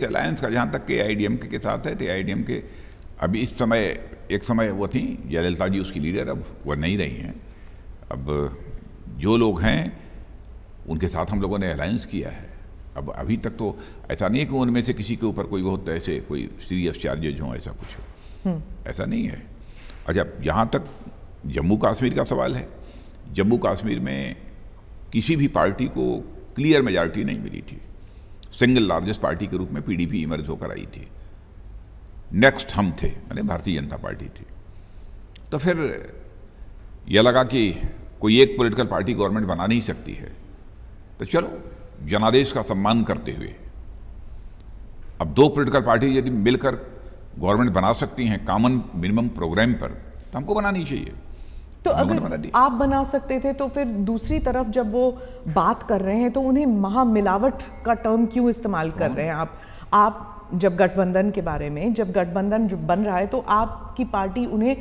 Alliance का जहाँ तक के AIDMK के साथ है, तो AIDMK अभी इस समय, एक समय वो थी जयललिता जी उसकी लीडर, अब वो नहीं रही हैं। अब जो लोग हैं उनके साथ हम लोगों ने अलायंस किया है। अब अभी तक तो ऐसा नहीं है कि उनमें से किसी के ऊपर कोई बहुत ऐसे कोई सीरियस चार्जेज हों, ऐसा कुछ हो, ऐसा नहीं है। अच्छा, यहाँ तक जम्मू कश्मीर का सवाल है, जम्मू कश्मीर में किसी भी पार्टी को क्लियर मेजॉरिटी नहीं मिली थी। सिंगल लार्जेस्ट पार्टी के रूप में PDP इमर्ज होकर आई थी। नेक्स्ट हम थे, यानी भारतीय जनता पार्टी थी। तो फिर यह लगा कि कोई एक पॉलिटिकल पार्टी गवर्नमेंट बना नहीं सकती है, तो चलो जनादेश का सम्मान करते हुए अब दो पॉलिटिकल पार्टी यदि मिलकर गवर्नमेंट बना सकती हैं कॉमन मिनिमम प्रोग्राम पर, तो हमको बनानी चाहिए। तो अगर आप बना सकते थे तो फिर दूसरी तरफ जब वो बात कर रहे हैं तो उन्हें महामिलावट का टर्म क्यों इस्तेमाल कर रहे हैं आप जब गठबंधन के बारे में, जब गठबंधन बन रहा है तो आपकी पार्टी उन्हें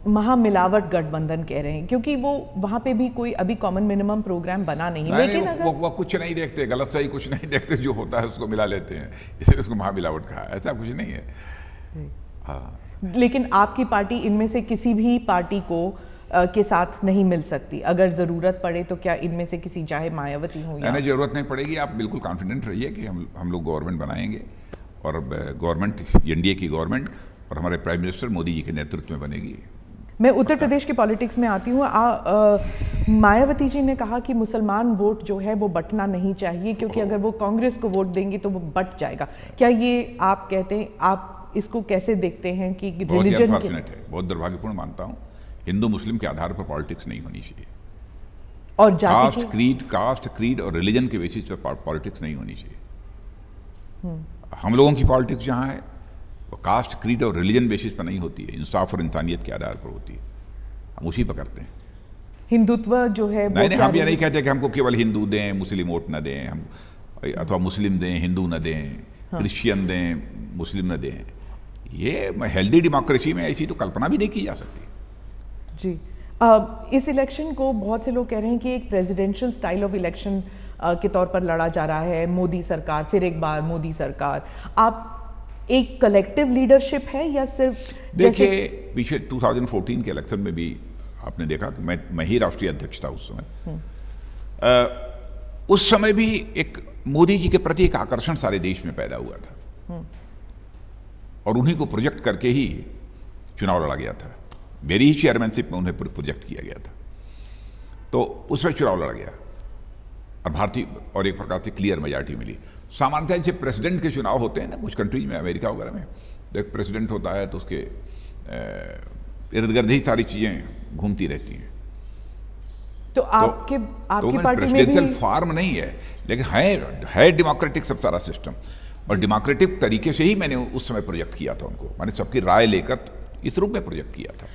महामिलावट गठबंधन कह रहे हैं, क्योंकि वो वहां पे भी कोई अभी कॉमन मिनिमम प्रोग्राम बना नहीं। लेकिन अगर वो कुछ नहीं देखते, गलत सही कुछ नहीं देखते, जो होता है उसको मिला लेते हैं, इसलिए उसको महामिलावट कहा। ऐसा कुछ नहीं है। हाँ, लेकिन आपकी पार्टी इनमें से किसी भी पार्टी को के साथ नहीं मिल सकती। अगर जरूरत पड़े तो क्या इनमें से किसी, चाहे मायावती हो या जरूरत नहीं पड़ेगी, आप बिल्कुल कॉन्फिडेंट रहिए कि हम लोग गवर्नमेंट बनाएंगे, और गवर्नमेंट NDA की गवर्नमेंट और हमारे प्राइम मिनिस्टर मोदी जी के नेतृत्व में बनेगी। मैं उत्तर प्रदेश की पॉलिटिक्स में आती हूँ। मायावती जी ने कहा कि मुसलमान वोट जो है वो बंटना नहीं चाहिए, क्योंकि अगर वो कांग्रेस को वोट देंगे तो वो बंट जाएगा। क्या ये आप कहते हैं, आप इसको कैसे देखते हैं कि रिलीजन अनफॉर्चुनेट है, बहुत दुर्भाग्यपूर्ण मानता हूँ। हिंदू मुस्लिम के आधार पर पॉलिटिक्स नहीं होनी चाहिए, और कास्ट क्रीड और रिलीजन के बेसिस पर पॉलिटिक्स नहीं होनी चाहिए। हम लोगों की पॉलिटिक्स जहाँ है वो कास्ट क्रीड और रिलीजन बेसिस पर नहीं होती है, इंसाफ और इंसानियत के आधार पर होती है। हम उसी पर करते हैं। हिंदुत्व जो है नहीं, हम ये नहीं कहते कि हमको केवल हिंदू दें, मुस्लिम वोट न दें, हम अथवा मुस्लिम दें हिंदू न दें, क्रिश्चियन दें मुस्लिम न दें। ये हेल्दी डेमोक्रेसी में ऐसी तो कल्पना भी नहीं की जा सकती जी। इस इलेक्शन को बहुत से लोग कह रहे हैं कि एक प्रेसिडेंशियल स्टाइल ऑफ इलेक्शन के तौर पर लड़ा जा रहा है। मोदी सरकार, फिर एक बार मोदी सरकार। आप एक कलेक्टिव लीडरशिप है या सिर्फ, देखिए पीछे 2014 के इलेक्शन में भी आपने देखा कि मैं ही राष्ट्रीय अध्यक्ष था उस समय। उस समय भी एक मोदी जी के प्रति एक आकर्षण सारे देश में पैदा हुआ था, और उन्हीं को प्रोजेक्ट करके ही चुनाव लड़ा गया था। मेरी ही चेयरमैनशिप में उन्हें प्रोजेक्ट किया गया था, तो उसमें चुनाव लड़ा गया और भारतीय और एक प्रकार से क्लियर मेजॉरिटी मिली। सामान्यतः जब प्रेसिडेंट के चुनाव होते हैं ना कुछ कंट्रीज में, अमेरिका वगैरह में, तो एक प्रेसिडेंट होता है तो उसके इर्द गिर्द ही सारी चीज़ें घूमती रहती हैं। तो आपकी पार्टी में प्रेसिडेंशियल फॉर्म नहीं है, लेकिन है डेमोक्रेटिक सब सारा सिस्टम, और डेमोक्रेटिक तरीके से ही मैंने उस समय प्रोजेक्ट किया था उनको। मैंने सबकी राय लेकर इस रूप में प्रोजेक्ट किया था।